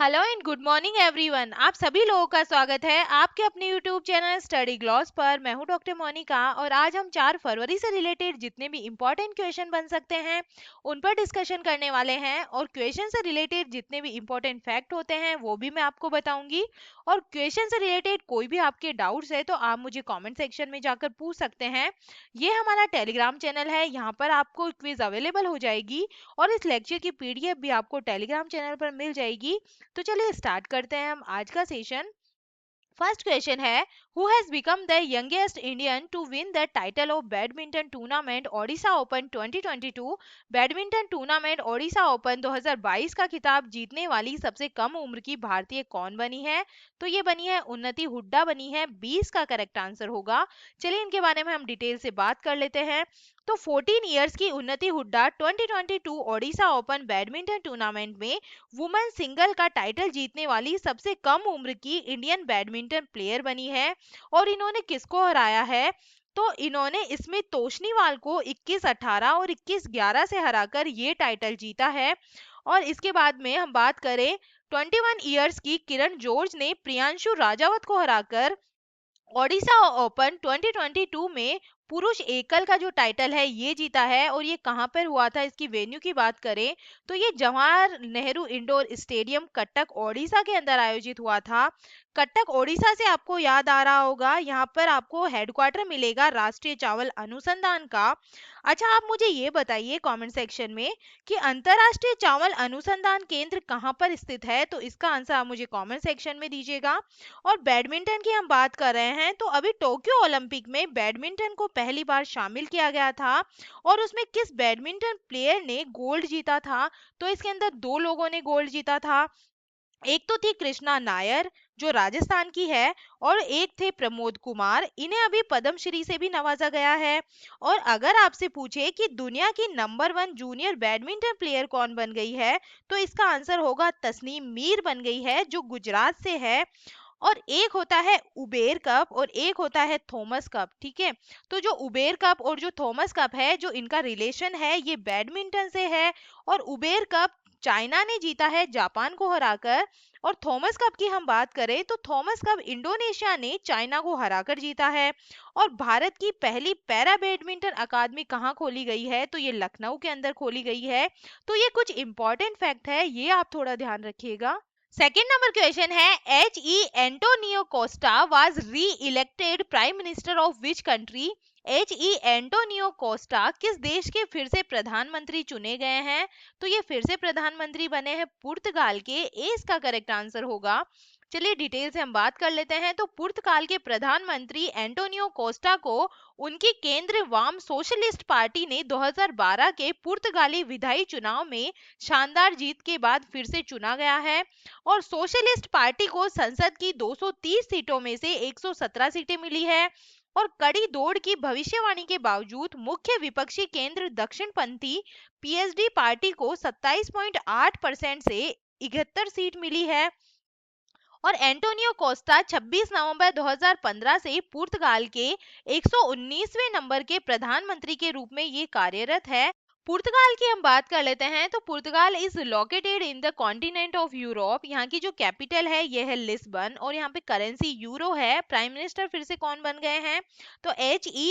Hello and good morning everyone. आप सभी लोगों का स्वागत है आपके अपने यूट्यूब चैनल स्टडी ग्लॉस पर। मैं हूं डॉक्टर मोनिका और आज हम 4 फरवरी से रिलेटेड जितने भी इंपॉर्टेंट क्वेश्चन बन सकते हैं उन पर डिस्कशन करने वाले हैं और क्वेश्चन से रिलेटेड जितने भी इंपॉर्टेंट फैक्ट होते हैं वो भी मैं आपको बताऊंगी। और क्वेश्चन से रिलेटेड कोई भी आपके डाउट्स है तो आप मुझे कॉमेंट सेक्शन में जाकर पूछ सकते हैं। ये हमारा टेलीग्राम चैनल है, यहाँ पर आपको क्विज अवेलेबल हो जाएगी और इस लेक्चर की पीडीएफ भी आपको टेलीग्राम चैनल पर मिल जाएगी। तो चलिए स्टार्ट करते हैं हम आज का सेशन। फर्स्ट क्वेश्चन है, who has become the youngest Indian to win the title of badminton tournament Odisha open 2022। Badminton tournament Odisha open 2022 का खिताब जीतने वाली सबसे कम उम्र की भारतीय कौन बनी है? तो ये बनी है उन्नति हुड्डा बनी है। 20 का करेक्ट आंसर होगा। चलिए इनके बारे में हम डिटेल से बात कर लेते हैं। तो 14 इयर्स की उन्नति Hooda 2022 Odisha open badminton tournament में वुमेन सिंगल का टाइटल जीतने वाली सबसे कम उम्र की इंडियन बैडमिंटन प्लेयर बनी है। और इन्होंने किसको हराया है? तो इन्होंने इसमें तोशनीवाल को 21-18 और 21-11 से हराकर ये टाइटल जीता है। और इसके बाद में हम बात करें, 21 इयर्स की किरण जॉर्ज ने प्रियांशु राजावत को हराकर ओडिशा ओपन 2022 में पुरुष एकल का जो टाइटल है ये जीता है। और ये कहां पर हुआ था, इसकी वेन्यू की बात करें तो ये जवाहर नेहरू इंडोर स्टेडियम कटक ओडिशा के अंदर आयोजित हुआ था। कटक ओडिशा से आपको याद आ रहा होगा, यहाँ पर आपको हेडक्वार्टर मिलेगा राष्ट्रीय चावल अनुसंधान का। अच्छा, आप मुझे ये बताइए कमेंट सेक्शन में कि अंतरराष्ट्रीय चावल अनुसंधान केंद्र कहाँ पर स्थित है? तो इसका आंसर आप मुझे कमेंट सेक्शन में दीजिएगा। और बैडमिंटन की हम बात कर रहे हैं तो अभी टोक्यो ओलंपिक में बैडमिंटन को पहली बार शामिल किया गया था और उसमें किस बैडमिंटन प्लेयर ने गोल्ड जीता था? तो इसके अंदर दो लोगों ने गोल्ड जीता था। एक तो थी कृष्णा नायर जो राजस्थान की है और एक थे प्रमोद कुमार, इन्हें अभी पद्मश्री से भी नवाजा गया है। और अगर आपसे पूछे कि दुनिया की नंबर 1 जूनियर बैडमिंटन प्लेयर कौन बन गई है तो इसका आंसर होगा तस्नीम मीर बन गई है जो गुजरात से है। और एक होता है उबेर कप और एक होता है थॉमस कप, ठीक है। तो जो उबेर कप और जो थॉमस कप है, जो इनका रिलेशन है ये बैडमिंटन से है। और उबेर कप चाइना ने जीता है जापान को हराकर। और थॉमस कप की हम बात करें तो थॉमस कप इंडोनेशिया ने चाइना को हराकर जीता है। और भारत की पहली पैरा बैडमिंटन अकादमी कहाँ खोली गई है? तो ये लखनऊ के अंदर खोली गई है। तो ये कुछ इंपॉर्टेंट फैक्ट है, ये आप थोड़ा ध्यान रखिएगा। सेकेंड नंबर क्वेश्चन है, एंटोनियो कोस्टा वाज री elected prime minister of which country? Antonio Costa किस देश के फिर से प्रधानमंत्री चुने गए हैं? तो ये फिर से प्रधानमंत्री बने हैं पुर्तगाल के। इसका करेक्ट आंसर होगा। चलिए डिटेल से हम बात कर लेते हैं। तो पुर्तगाल के प्रधानमंत्री एंटोनियो कोस्टा को उनकी केंद्र वाम सोशलिस्ट पार्टी ने 2012 के पुर्तगाली विधायी चुनाव में शानदार जीत के बाद फिर से चुना गया है। और सोशलिस्ट पार्टी को संसद की 230 सीटों में से 117 सीटें मिली है। और कड़ी दौड़ की भविष्यवाणी के बावजूद मुख्य विपक्षी केंद्र दक्षिणपंथी पीएसडी पार्टी को 27.8% से 71 सीट मिली है। और एंटोनियो कोस्टा 26 नवंबर 2015 से पुर्तगाल के 119वें नंबर के प्रधानमंत्री के रूप में ये कार्यरत है। पुर्तगाल की हम बात कर लेते हैं। तो Portugal is located in the continent of Europe. यहाँ की जो कैपिटल है ये है लिस्बन और यहाँ पे करेंसी यूरो है। प्राइम मिनिस्टर फिर से कौन बन गए हैं? तो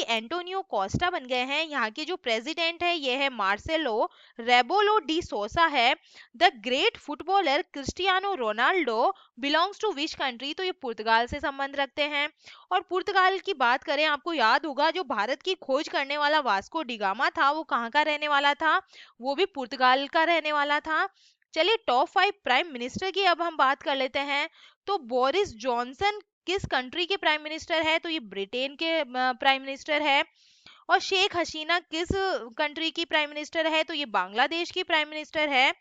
एंटोनियो कोस्टा बन गए हैं। यहाँ के जो प्रेसिडेंट है ये है मार्सेलो रेबोलो डी सोसा है। The great footballer Cristiano Ronaldo belongs to which country? तो ये पुर्तगाल से संबंध रखते हैं। और पुर्तगाल की बात करें, आपको याद होगा जो भारत की खोज करने वाला वास्को डिगामा था वो कहाँ का रहने वाला था? वो भी पुर्तगाल का रहने वाला था। चलिए टॉप 5 प्राइम मिनिस्टर की अब हम बात कर लेते हैं। तो बोरिस जॉनसन किस कंट्री के प्राइम मिनिस्टर है? तो ये ब्रिटेन के प्राइम मिनिस्टर है। और शेख हसीना किस कंट्री की प्राइम मिनिस्टर है? तो ये बांग्लादेश की प्राइम मिनिस्टर है।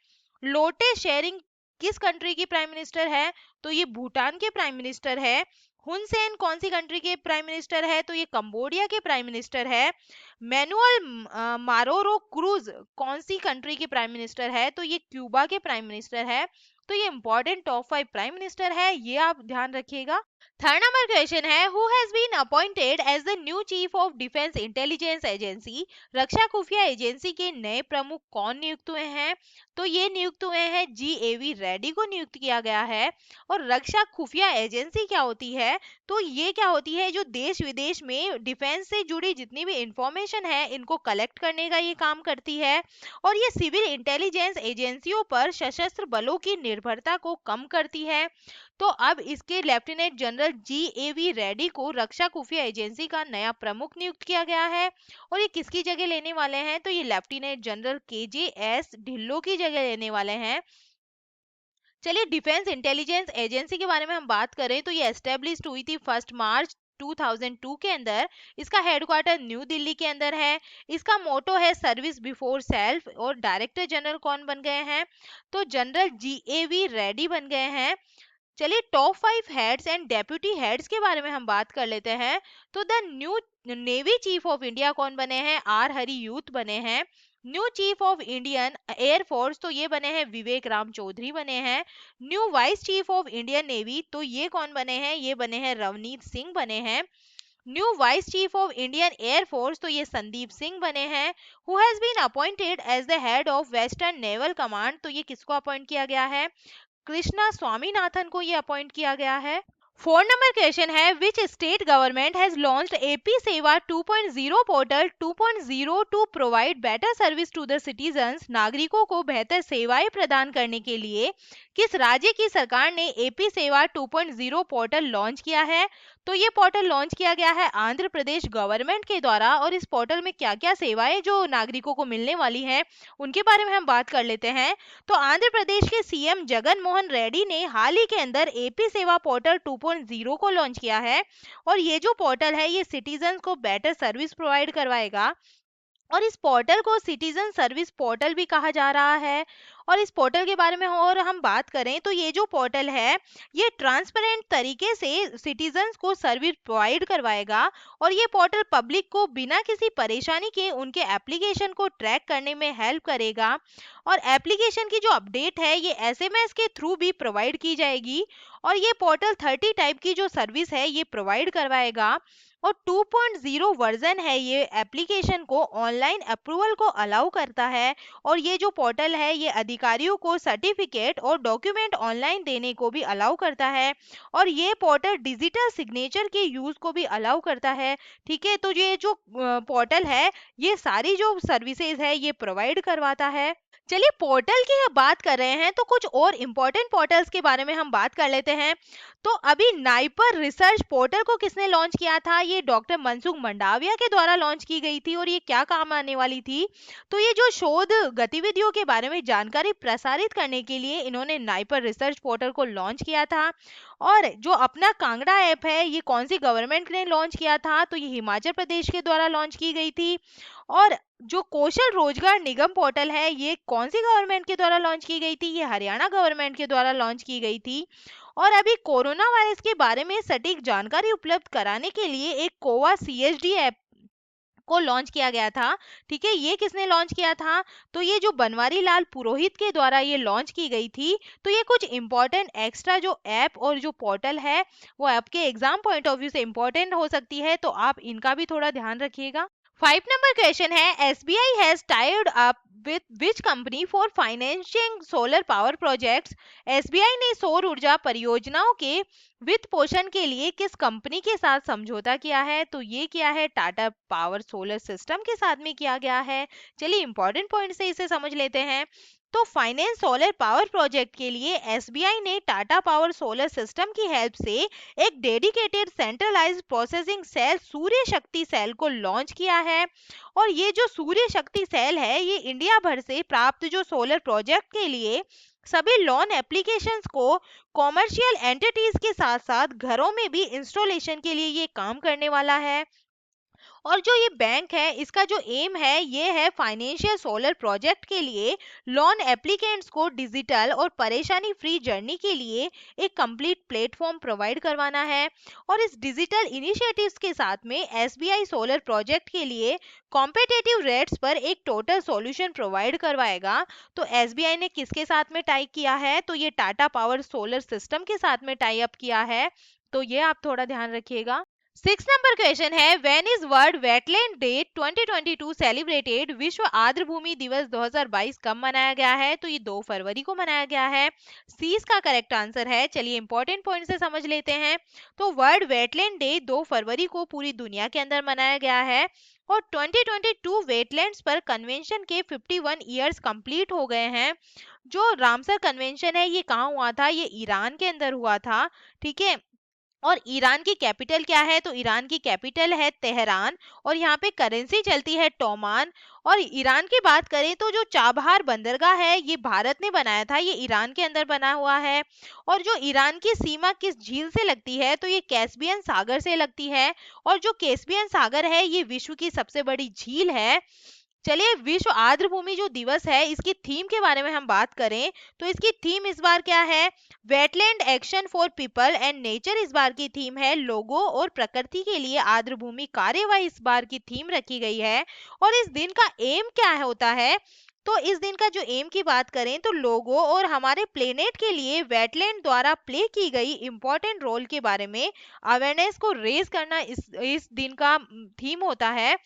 लोटे शेरिंग किस कंट्री की प्राइम मिनिस्टर है? तो ये भूटान के प्राइम मिनिस्टर है। हुन सेन कौन सी कंट्री के प्राइम मिनिस्टर है? तो ये कंबोडिया के प्राइम मिनिस्टर है। मैनुअल मारोरो क्रूज कौन सी कंट्री के प्राइम मिनिस्टर है? तो ये क्यूबा के प्राइम मिनिस्टर है। तो ये इंपॉर्टेंट टॉप 5 प्राइम मिनिस्टर है, ये आप ध्यान रखिएगा। थर्ड नंबर क्वेश्चन है, who has been appointed as the new chief of defence intelligence agency? रक्षा खुफिया एजेंसी के नए प्रमुख कौन नियुक्त हुए हैं? तो ये नियुक्त हुए हैं GAV रेड्डी को नियुक्त किया गया है। और रक्षा खुफिया एजेंसी क्या होती है? तो ये क्या होती है, जो देश विदेश में डिफेंस से जुड़ी जितनी भी इंफॉर्मेशन है इनको कलेक्ट करने का ये काम करती है। और ये सिविल इंटेलिजेंस एजेंसियों पर सशस्त्र बलों की निर्भरता को कम करती है। तो अब इसके लेफ्टिनेंट जनरल GAV रेड्डी को रक्षा खुफिया एजेंसी का नया प्रमुख नियुक्त किया गया है। और ये किसकी जगह लेने वाले हैं? तो ये लेफ्टिनेंट जनरल KJS ढिल्लों की जगह लेने वाले हैं। चलिए, डिफेंस इंटेलिजेंस एजेंसी के बारे में हम बात करें तो ये एस्टेब्लिश हुई थी 1 मार्च 2002 के अंदर। इसका हेडक्वार्टर न्यू दिल्ली के अंदर है। इसका मोटो है सर्विस बिफोर सेल्फ। और डायरेक्टर जनरल कौन बन गए हैं? तो जनरल GAV रेड्डी बन गए हैं। चलिए, top 5 heads and deputy heads के बारे में हम बात कर लेते हैं। तो the new navy chief of India कौन बने हैं? R हरि यूथ बने हैं। New chief of Indian air force तो ये बने हैं विवेक राम चौधरी बने हैं। New vice chief of Indian navy तो ये कौन बने हैं? ये बने हैं रवनीत सिंह बने हैं। New vice chief of Indian air force तो ये संदीप सिंह बने हैं। Who has been appointed as the head of western naval command तो ये किसको अपॉइंट किया गया है? कृष्णा स्वामीनाथन को ये अपॉइंट किया गया है। 4 नंबर क्वेश्चन है, which state government has launched AP Seva 2.0 portal 2.0 to provide better service to the citizens? नागरिकों को बेहतर सेवाएं प्रदान करने के लिए किस राज्य की सरकार ने AP सेवा 2.0 पोर्टल लॉन्च किया है? तो ये पोर्टल लॉन्च किया गया है आंध्र प्रदेश गवर्नमेंट के द्वारा। और इस पोर्टल में क्या क्या सेवाएं जो नागरिकों को मिलने वाली हैं उनके बारे में हम बात कर लेते हैं। तो आंध्र प्रदेश के CM जगन मोहन रेड्डी ने हाल ही के अंदर AP सेवा पोर्टल 2.0 को लॉन्च किया है। और ये जो पोर्टल है ये सिटीजन को बेटर सर्विस प्रोवाइड करवाएगा। और इस पोर्टल को सिटीजन सर्विस पोर्टल भी कहा जा रहा है। और इस पोर्टल के बारे में और हम बात करें तो ये जो पोर्टल है ये ट्रांसपेरेंट तरीके से सिटीजन्स को सर्विस प्रोवाइड करवाएगा। और ये पोर्टल पब्लिक को बिना किसी परेशानी के उनके एप्लीकेशन को ट्रैक करने में हेल्प करेगा। और एप्लीकेशन की जो अपडेट है ये SMS के थ्रू भी प्रोवाइड की जाएगी। और ये पोर्टल 30 टाइप की जो सर्विस है ये प्रोवाइड करवाएगा। और 2.0 वर्जन है ये एप्लीकेशन को ऑनलाइन अप्रूवल को अलाउ करता है। और ये जो पोर्टल है ये अधिकारियों को सर्टिफिकेट और डॉक्यूमेंट ऑनलाइन देने को भी अलाउ करता है। और ये पोर्टल डिजिटल सिग्नेचर के यूज को भी अलाउ करता है। ठीक है, तो ये जो पोर्टल है ये सारी जो सर्विसेज है ये प्रोवाइड करवाता है। चलिए, पोर्टल की बात कर रहे हैं तो कुछ और इम्पोर्टेंट पोर्टल्स के बारे में हम बात कर लेते हैं। तो अभी नाइपर रिसर्च पोर्टल को किसने लॉन्च किया था? ये डॉक्टर मनसुख मंडाविया के द्वारा लॉन्च की गई थी। और ये क्या काम आने वाली थी? तो ये जो शोध गतिविधियों के बारे में जानकारी प्रसारित करने के लिए इन्होंने नाइपर रिसर्च पोर्टल को लॉन्च किया था। और जो अपना कांगड़ा ऐप है ये कौन सी गवर्नमेंट ने लॉन्च किया था? तो ये हिमाचल प्रदेश के द्वारा लॉन्च की गई थी। और जो कौशल रोजगार निगम पोर्टल है ये कौन सी गवर्नमेंट के द्वारा लॉन्च की गई थी? ये हरियाणा गवर्नमेंट के द्वारा लॉन्च की गई थी। और अभी कोरोना वायरस के बारे में सटीक जानकारी उपलब्ध कराने के लिए एक कोवा CSD ऐप को लॉन्च किया गया था। ठीक है, ये किसने लॉन्च किया था? तो ये जो बनवारी लाल पुरोहित के द्वारा ये लॉन्च की गई थी। तो ये कुछ इंपॉर्टेंट एक्स्ट्रा जो ऐप और जो पोर्टल है वो आपके एग्जाम पॉइंट ऑफ व्यू से इंपॉर्टेंट हो सकती है, तो आप इनका भी थोड़ा ध्यान रखिएगा। 5 नंबर क्वेश्चन है, SBI has tied up with which company for financing solar power projects? SBI ने सौर ऊर्जा परियोजनाओं के वित्त पोषण के लिए किस कंपनी के साथ समझौता किया है? तो ये किया है टाटा पावर सोलर सिस्टम के साथ में किया गया है। चलिए, इंपॉर्टेंट पॉइंट से इसे समझ लेते हैं। तो फाइनेंस सोलर पावर प्रोजेक्ट के लिए SBI ने टाटा पावर सोलर सिस्टम की हेल्प से एक डेडिकेटेड सेंट्रलाइज्ड प्रोसेसिंग सेल सूर्य शक्ति सेल को लॉन्च किया है। और ये जो सूर्य शक्ति सेल है ये इंडिया भर से प्राप्त जो सोलर प्रोजेक्ट के लिए सभी लोन एप्लीकेशंस को कॉमर्शियल एंटिटीज के साथ साथ घरों में भी इंस्टॉलेशन के लिए ये काम करने वाला है। और जो ये बैंक है इसका जो एम है ये है फाइनेंशियल सोलर प्रोजेक्ट के लिए लोन एप्लीकेंट्स को डिजिटल और परेशानी फ्री जर्नी के लिए एक कंप्लीट प्लेटफॉर्म प्रोवाइड करवाना है। और इस डिजिटल इनिशिएटिव्स के साथ में एसबीआई सोलर प्रोजेक्ट के लिए कॉम्पिटिटिव रेट्स पर एक टोटल सॉल्यूशन प्रोवाइड करवाएगा। तो एसबीआई ने किसके साथ में टाई किया है, तो ये टाटा पावर सोलर सिस्टम के साथ में टाई अप किया है। तो ये आप थोड़ा ध्यान रखिएगा। 6 नंबर क्वेश्चन है, when is world wetland day 2022 celebrated? विश्व आर्द्र भूमि दिवस 2022 कब मनाया गया है? तो ये 2 फरवरी को मनाया गया है। सी इसका करेक्ट आंसर है। चलिए इंपॉर्टेंट पॉइंट से समझ लेते हैं। तो वर्ल्ड वेटलैंड डे 2 फरवरी को पूरी दुनिया के अंदर मनाया गया है। और 2022 वेटलैंड्स पर कन्वेंशन के 51 ईयर्स कंप्लीट हो गए हैं। जो रामसर कन्वेंशन है ये कहाँ हुआ था? ये ईरान के अंदर हुआ था। ठीक है। और ईरान की कैपिटल क्या है? तो ईरान की कैपिटल है तेहरान। और यहाँ पे करेंसी चलती है टोमान। और ईरान की बात करें तो जो चाबहार बंदरगाह है ये भारत ने बनाया था, ये ईरान के अंदर बना हुआ है। और जो ईरान की सीमा किस झील से लगती है? तो ये कैस्पियन सागर से लगती है। और जो कैस्पियन सागर है ये विश्व की सबसे बड़ी झील है। चलिए विश्व आर्द्र भूमि जो दिवस है इसकी थीम के बारे में हम बात करें तो इसकी थीम इस बार क्या है? Wetland action for people and nature इस बार की थीम है। लोगों और प्रकृति के लिए आर्द्र भूमि कार्यवाही इस बार की थीम रखी गई है। और इस दिन का एम क्या होता है? तो इस दिन का जो एम की बात करें तो लोगों और हमारे प्लेनेट के लिए वेटलैंड द्वारा प्ले की गई इंपॉर्टेंट रोल के बारे में अवेयरनेस को रेज करना इस दिन का थीम होता है।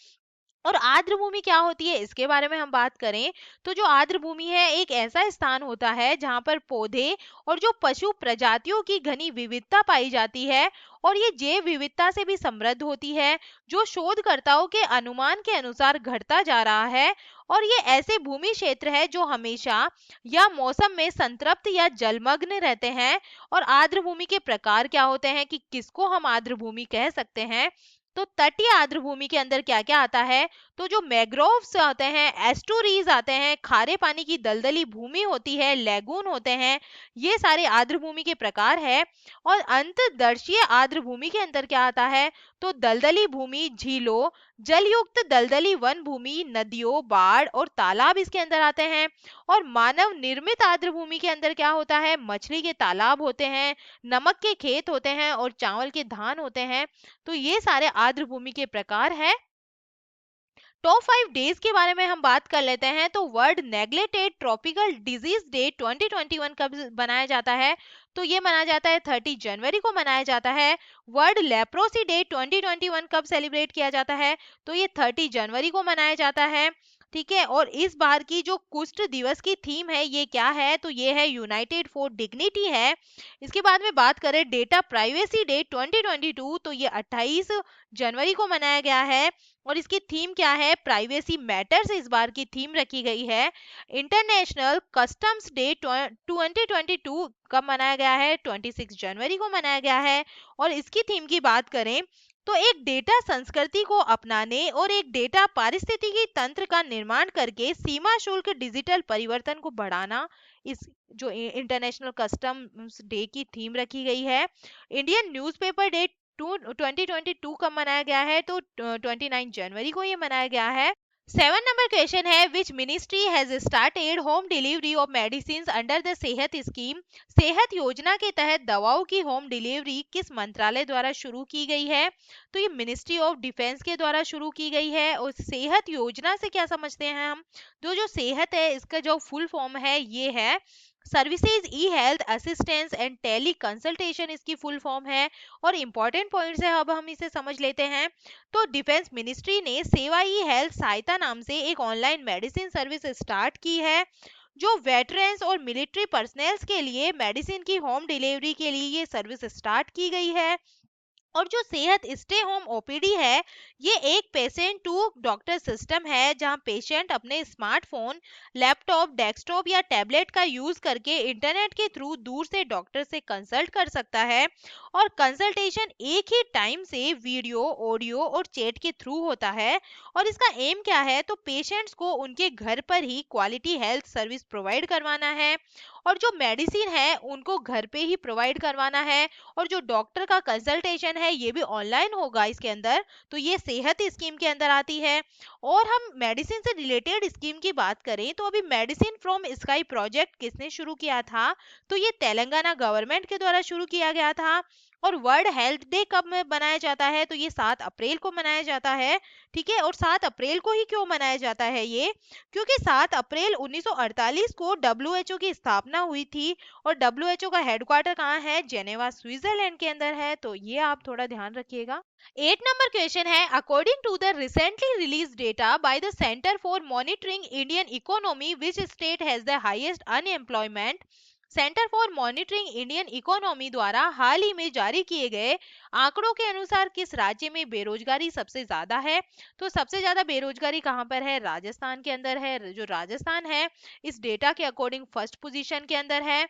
और आर्द्र भूमि क्या होती है इसके बारे में हम बात करें तो जो आर्द्र भूमि है एक ऐसा स्थान होता है जहां पर पौधे और जो पशु प्रजातियों की घनी विविधता पाई जाती है। और ये जैव विविधता से भी समृद्ध होती है जो शोधकर्ताओं के अनुमान के अनुसार घटता जा रहा है। और ये ऐसे भूमि क्षेत्र है जो हमेशा या मौसम में संतृप्त या जलमग्न रहते हैं। और आर्द्र भूमि के प्रकार क्या होते हैं कि किसको हम आर्द्र भूमि कह सकते हैं? तो तटीय आर्द्र भूमि के अंदर क्या क्या आता है? तो जो मैग्रोव्स आते हैं, एस्टुरीज आते हैं, खारे पानी की दलदली भूमि होती है, लेगून होते हैं, ये सारे आर्द्र भूमि के प्रकार है। और अंतर्दर्शीय आर्द्र भूमि के अंदर क्या आता है? तो दलदली भूमि, झीलों, जलयुक्त दलदली वन भूमि, नदियों, बाढ़ और तालाब इसके अंदर आते हैं। और मानव निर्मित आर्द्र भूमि के अंदर क्या होता है? मछली के तालाब होते हैं, नमक के खेत होते हैं और चावल के धान होते हैं। तो ये सारे आर्द्र भूमि के प्रकार है। टॉप 5 डेज के बारे में हम बात कर लेते हैं। तो world neglected tropical disease day 2021 कब मनाया जाता है? तो ये मनाया जाता है 30 जनवरी को मनाया जाता है। वर्ल्ड लेप्रोसी डे 2021 कब सेलिब्रेट किया जाता है? तो ये 30 जनवरी को मनाया जाता है। ठीक है। और इस बार की जो कुष्ठ दिवस की थीम है ये क्या है? तो ये है यूनाइटेड फॉर डिग्निटी है। इसके बाद में बात करें डेटा प्राइवेसी डे 2022 तो ये 28 जनवरी को मनाया गया है। और इसकी थीम क्या है? प्राइवेसी मैटर्स इस बार की थीम रखी गई है। इंटरनेशनल कस्टम्स डे 2022 कब मनाया गया है? 26 जनवरी को मनाया गया है। और इसकी थीम की बात करें तो एक डेटा संस्कृति को अपनाने और एक डेटा पारिस्थितिकी तंत्र का निर्माण करके सीमा शुल्क डिजिटल परिवर्तन को बढ़ाना इस जो इंटरनेशनल कस्टम्स डे की थीम रखी गई है। इंडियन न्यूज़पेपर डे 2022 कब मनाया गया है? तो 29 जनवरी को ये मनाया गया है। 7 नंबर क्वेश्चन है, which ministry has started home delivery of medicine under the सेहत स्कीम? सेहत योजना के तहत दवाओं की होम डिलीवरी किस मंत्रालय द्वारा शुरू की गई है? तो ये मिनिस्ट्री ऑफ डिफेंस के द्वारा शुरू की गई है। और सेहत योजना से क्या समझते हैं हम? तो जो सेहत है इसका जो फुल फॉर्म है ये है services e health assistance and teleconsultation इसकी फुल फॉर्म है। और इंपॉर्टेंट पॉइंट्स है अब हम इसे समझ लेते हैं। तो डिफेंस मिनिस्ट्री ने सेवा ई हेल्थ सहायता नाम से एक ऑनलाइन मेडिसिन सर्विस स्टार्ट की है जो वेटरन्स और मिलिट्री पर्सनल्स के लिए मेडिसिन की होम डिलीवरी के लिए ये सर्विस स्टार्ट की गई है। और जो सेहत स्टे होम ओपीडी है ये एक पेशेंट टू डॉक्टर सिस्टम है जहां पेशेंट अपने स्मार्टफोन, लैपटॉप, डेस्कटॉप या टैबलेट का यूज करके इंटरनेट के थ्रू दूर से डॉक्टर से कंसल्ट कर सकता है। और कंसल्टेशन एक ही टाइम से वीडियो, ऑडियो और चैट के थ्रू होता है। और इसका एम क्या है? तो पेशेंट्स को उनके घर पर ही क्वालिटी हेल्थ सर्विस प्रोवाइड करवाना है। और जो मेडिसिन है उनको घर पे ही प्रोवाइड करवाना है, और जो डॉक्टर का कंसल्टेशन है ये भी ऑनलाइन होगा इसके अंदर, तो ये सेहत स्कीम के अंदर आती है। और हम मेडिसिन से रिलेटेड स्कीम की बात करें तो अभी मेडिसिन फ्रॉम स्काई प्रोजेक्ट किसने शुरू किया था, तो ये तेलंगाना गवर्नमेंट के द्वारा शुरू किया गया था। और वर्ल्ड हेल्थ डे कब में बनाया जाता है, तो ये 7 अप्रैल को मनाया जाता है। ठीक है, और 7 अप्रैल को ही क्यों मनाया जाता है ये, क्योंकि 7 अप्रैल 1948 को डब्ल्यूएचओ की स्थापना हुई थी, और डब्ल्यूएचओ का हेडक्वार्टर कहाँ है, जेनेवा स्विट्जरलैंड के अंदर है, तो ये आप थोड़ा ध्यान रखिएगा। 8 नंबर क्वेश्चन है, according to the recently release data by the centre for monitoring Indian economy which state has the highest unemployment. Centre for monitoring Indian economy द्वारा हाल ही में जारी किए गए आंकड़ों के अनुसार किस राज्य में बेरोजगारी सबसे ज्यादा है, तो सबसे ज्यादा बेरोजगारी कहां पर है, राजस्थान के अंदर है। जो राजस्थान है इस डेटा के अकॉर्डिंग फर्स्ट पोजीशन के अंदर है,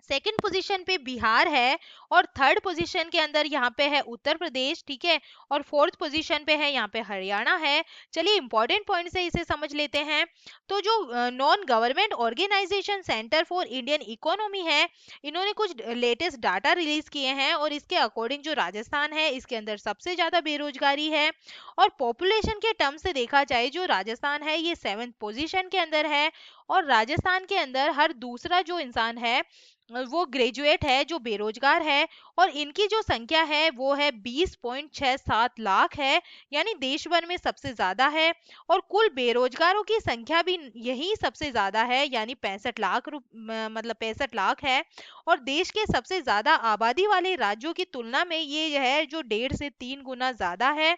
सेकंड पोजीशन पे बिहार है, और थर्ड पोजीशन के अंदर यहाँ पे है उत्तर प्रदेश। ठीक है, और फोर्थ पोजीशन पे है यहाँ पे हरियाणा है। चलिए इंपॉर्टेंट पॉइंट से इसे समझ लेते हैं। तो जो non government organisation centre for Indian economy है, इन्होंने कुछ लेटेस्ट डाटा रिलीज किए हैं, और इसके अकॉर्डिंग जो राजस्थान है इसके अंदर सबसे ज्यादा बेरोजगारी है। और पॉपुलेशन के टर्म से देखा जाए जो राजस्थान है ये 7th पोजीशन के अंदर है, और राजस्थान के अंदर हर दूसरा जो इंसान है वो ग्रेजुएट है जो बेरोजगार है, और इनकी जो संख्या है वो है 20.67 लाख है, यानी देश भर में सबसे ज्यादा है। और कुल बेरोजगारों की संख्या भी यही सबसे ज्यादा है, यानी 65 लाख मतलब 65 लाख है। और देश के सबसे ज्यादा आबादी वाले राज्यों की तुलना में ये है जो 1.5 से 3 गुना ज्यादा है।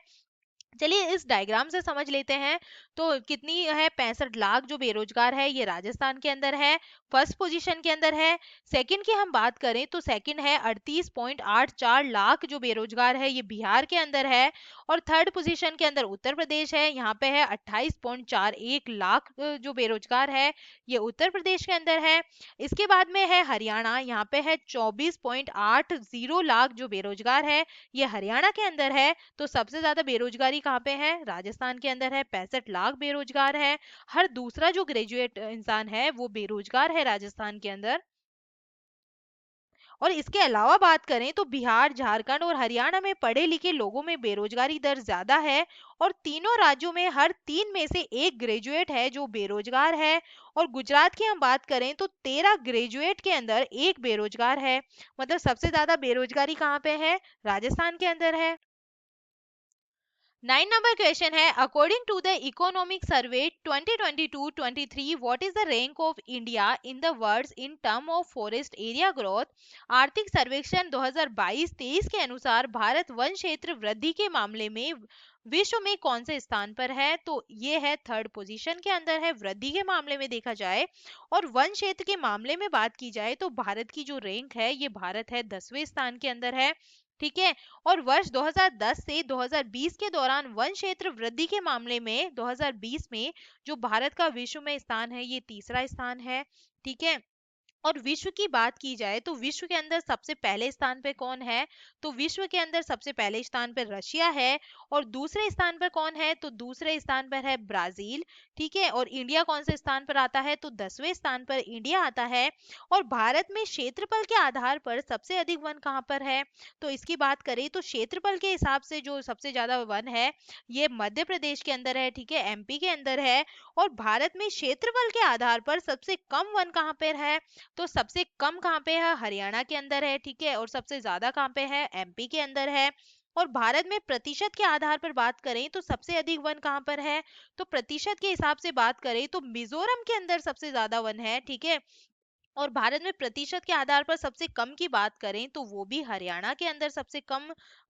चलिए इस डायग्राम से समझ लेते हैं। तो कितनी है, 65 लाख जो बेरोजगार है ये राजस्थान के अंदर है, फर्स्ट पोजीशन के अंदर है। सेकंड की हम बात करें तो सेकंड है 38.84 लाख जो बेरोजगार है ये बिहार के अंदर है। और थर्ड पोजीशन के अंदर उत्तर प्रदेश है, यहाँ पे है 28.41 लाख जो बेरोजगार है ये उत्तर प्रदेश के अंदर है। इसके बाद में है हरियाणा, यहाँ पे है 24.80 लाख जो बेरोजगार है ये हरियाणा के अंदर है। तो सबसे ज्यादा बेरोजगारी कहाँ पे है, राजस्थान के अंदर है, 65 लाख बेरोजगार है। हर दूसरा जो ग्रेजुएट इंसान है वो बेरोजगार है राजस्थान के अंदर। और इसके अलावा बात करें तो बिहार, झारखंड और हरियाणा में पढ़े लिखे लोगों में बेरोजगारी दर ज्यादा है, और तीनों राज्यों में हर 3 में से एक ग्रेजुएट है जो बेरोजगार है। और गुजरात की हम बात करें तो 13 ग्रेजुएट के अंदर एक बेरोजगार है, मतलब सबसे ज्यादा बेरोजगारी कहाँ पे है, राजस्थान के अंदर है। 9 नंबर क्वेश्चन है, according to the economic survey 2022-23 what is the rank of India in the world in term of forest area growth. आर्थिक सर्वेक्षण 2022-23 के अनुसार भारत वन क्षेत्र वृद्धि के मामले में विश्व में कौन से स्थान पर है, तो ये है थर्ड पोजीशन के अंदर है वृद्धि के मामले में देखा जाए। और वन क्षेत्र के मामले में बात की जाए तो भारत की जो रैंक है ये भारत है 10वें स्थान के अंदर है। ठीक है, और वर्ष 2010 से 2020 के दौरान वन क्षेत्र वृद्धि के मामले में 2020 में जो भारत का विश्व में स्थान है ये तीसरा स्थान है। ठीक है, और विश्व की बात की जाए तो विश्व के अंदर सबसे पहले स्थान पे कौन है, तो विश्व के अंदर सबसे पहले स्थान पर रशिया है। और दूसरे स्थान पर कौन है, तो दूसरे स्थान पर है ब्राजील। ठीक है, और इंडिया कौन से स्थान पर आता है, तो 10वें स्थान पर इंडिया आता है। और भारत में क्षेत्रफल के आधार पर सबसे अधिक वन कहाँ पर है, तो इसकी बात करें तो क्षेत्रफल के हिसाब से जो सबसे ज्यादा वन है ये मध्य प्रदेश के अंदर है। ठीक है, एमपी के अंदर है। और भारत में क्षेत्रफल के आधार पर सबसे कम वन कहाँ पर है, तो सबसे कम कहाँ पे है, हरियाणा के अंदर है। ठीक है, और सबसे ज्यादा कहाँ पे है, एमपी के अंदर है। और भारत में प्रतिशत के आधार पर बात करें तो सबसे अधिक वन कहाँ पर है, तो प्रतिशत के हिसाब से बात करें तो मिजोरम के अंदर सबसे ज्यादा वन है। ठीक है, और भारत में प्रतिशत के आधार पर सबसे कम की बात करें तो वो भी हरियाणा के अंदर सबसे कम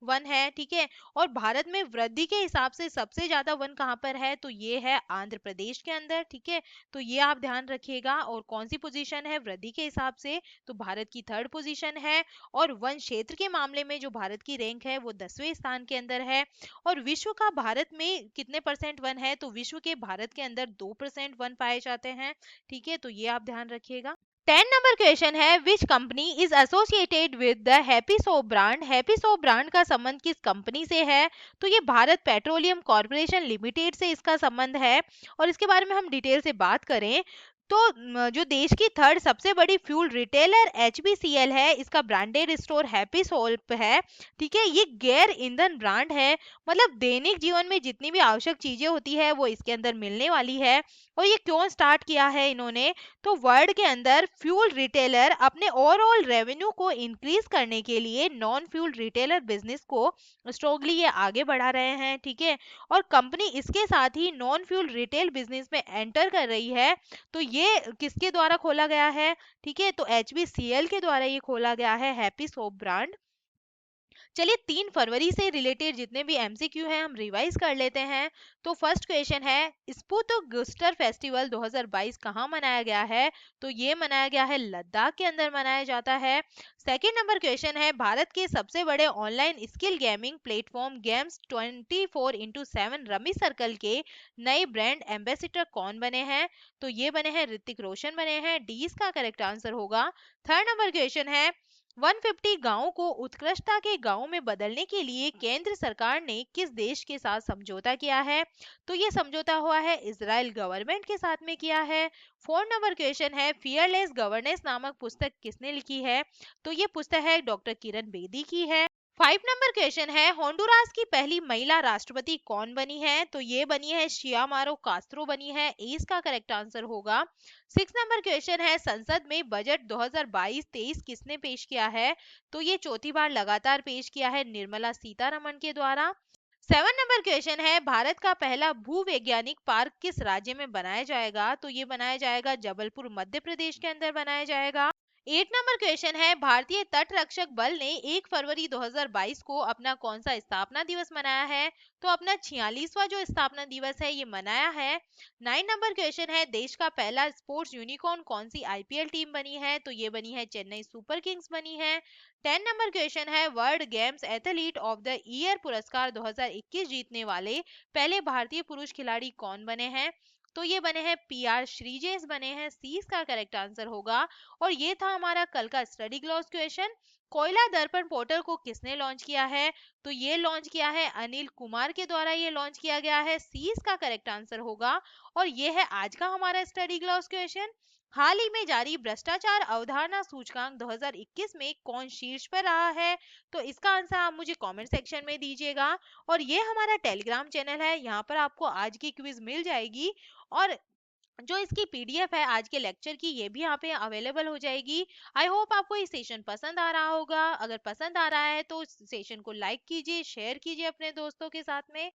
वन है। ठीक है, और भारत में वृद्धि के हिसाब से सबसे ज्यादा वन कहाँ पर है, तो ये है आंध्र प्रदेश के अंदर। ठीक है, तो ये आप ध्यान रखिएगा। और कौन सी पोजीशन है वृद्धि के हिसाब से, तो भारत की थर्ड पोजीशन है। और वन क्षेत्र के मामले में जो भारत की रैंक है वो 10वें स्थान के अंदर है। और विश्व का भारत में कितने परसेंट वन है, तो विश्व के भारत के अंदर 2% वन पाए जाते हैं। ठीक है, तो ये आप ध्यान रखिएगा। 10 नंबर क्वेश्चन है, which company is associated with the happy soap brand. Happy soap brand का संबंध किस कंपनी से है, तो ये भारत पेट्रोलियम कॉर्पोरेशन लिमिटेड से इसका संबंध है। और इसके बारे में हम डिटेल से बात करें तो जो देश की थर्ड सबसे बड़ी फ्यूल रिटेलर HBCL है, इसका ब्रांडेड स्टोर हैप्पी सोल्प है। ठीक है, ये गैर ईंधन ब्रांड है, मतलब दैनिक जीवन में जितनी भी आवश्यक चीजें होती है वो इसके अंदर मिलने वाली है। और ये क्यों स्टार्ट किया है इन्होंने, तो वर्ल्ड के अंदर फ्यूल रिटेलर अपने ओवरऑल रेवेन्यू को इंक्रीज करने के लिए नॉन फ्यूल रिटेलर बिजनेस को स्ट्रांगली ये आगे बढ़ा रहे हैं। ठीक है, और कंपनी इसके साथ ही नॉन फ्यूल रिटेल बिजनेस में एंटर कर रही है। तो ये किसके द्वारा खोला गया है, ठीक है, तो HBCL के द्वारा ये खोला गया है, हैप्पी सोप ब्रांड। चलिए 3 फरवरी से रिलेटेड जितने भी MCQ हैं हम रिवाइज कर लेते हैं। तो फर्स्ट क्वेश्चन है, स्पुतगुस्टर फेस्टिवल 2022 कहाँ मनाया गया है, तो ये मनाया गया है लद्दाख के अंदर मनाया जाता है। सेकेंड नंबर क्वेश्चन है, भारत के सबसे बड़े online skill gaming platform games 24x7 rummy circle के नए ब्रांड एम्बेसडर कौन बने हैं, तो ये बने हैं ऋतिक रोशन बने हैं, डी इसका करेक्ट आंसर होगा। थर्ड नंबर क्वेश्चन है, 150 गांवों को उत्कृष्टता के गांव में बदलने के लिए केंद्र सरकार ने किस देश के साथ समझौता किया है, तो ये समझौता हुआ है इजराइल गवर्नमेंट के साथ में किया है। फोर्थ नंबर क्वेश्चन है, फियरलेस गवर्नेंस नामक पुस्तक किसने लिखी है, तो ये पुस्तक है डॉक्टर किरण बेदी की है। 5 नंबर क्वेश्चन है, होंडुरास की पहली महिला राष्ट्रपति कौन बनी है, तो ये बनी है शियामारो कास्त्रो बनी है, ए इसका करेक्ट आंसर होगा। 6 नंबर क्वेश्चन है, संसद में बजट 2022-23 किसने पेश किया है, तो ये चौथी बार लगातार पेश किया है निर्मला सीतारमण के द्वारा। 7 नंबर क्वेश्चन है, भारत का पहला भूवैज्ञानिक पार्क किस राज्य में बनाया जाएगा, तो ये बनाया जाएगा जबलपुर मध्य प्रदेश के अंदर बनाया जाएगा। 8 नंबर क्वेश्चन है, भारतीय तट रक्षक बल ने 1 फरवरी 2022 को अपना कौन सा स्थापना दिवस मनाया है, तो अपना 46वां जो स्थापना दिवस है ये मनाया है। 9 नंबर क्वेश्चन है, देश का पहला स्पोर्ट्स यूनिकॉर्न कौन सी IPL टीम बनी है, तो ये बनी है चेन्नई सुपर किंग्स बनी है। 10 नंबर क्वेश्चन है, world games athlete of the year पुरस्कार 2021 जीतने वाले पहले भारतीय पुरुष खिलाड़ी कौन बने हैं, तो ये बने हैं PR श्रीजेश बने हैं, सी इसका करेक्ट आंसर होगा। और ये था हमारा कल का स्टडी ग्लॉस क्वेश्चन। कोयला दर्पण पोर्टल को किसने लॉन्च किया है, तो ये लॉन्च किया है अनिल कुमार के द्वारा, ये लॉन्च किया गया है, सी इसका करेक्ट आंसर होगा। और ये है आज का हमारा स्टडी ग्लॉस क्वेश्चन। हाल ही में जारी भ्रष्टाचार अवधारणा सूचकांक 2021 में कौन शीर्ष पर रहा है, तो इसका आंसर आप मुझे कमेंट सेक्शन में दीजिएगा। और ये हमारा टेलीग्राम चैनल है, यहाँ पर आपको आज की क्विज मिल जाएगी, और जो इसकी PDF है आज के लेक्चर की ये भी यहाँ पे अवेलेबल हो जाएगी। आई होप आपको ये सेशन पसंद आ रहा होगा, अगर पसंद आ रहा है तो सेशन को लाइक कीजिए, शेयर कीजिए अपने दोस्तों के साथ में।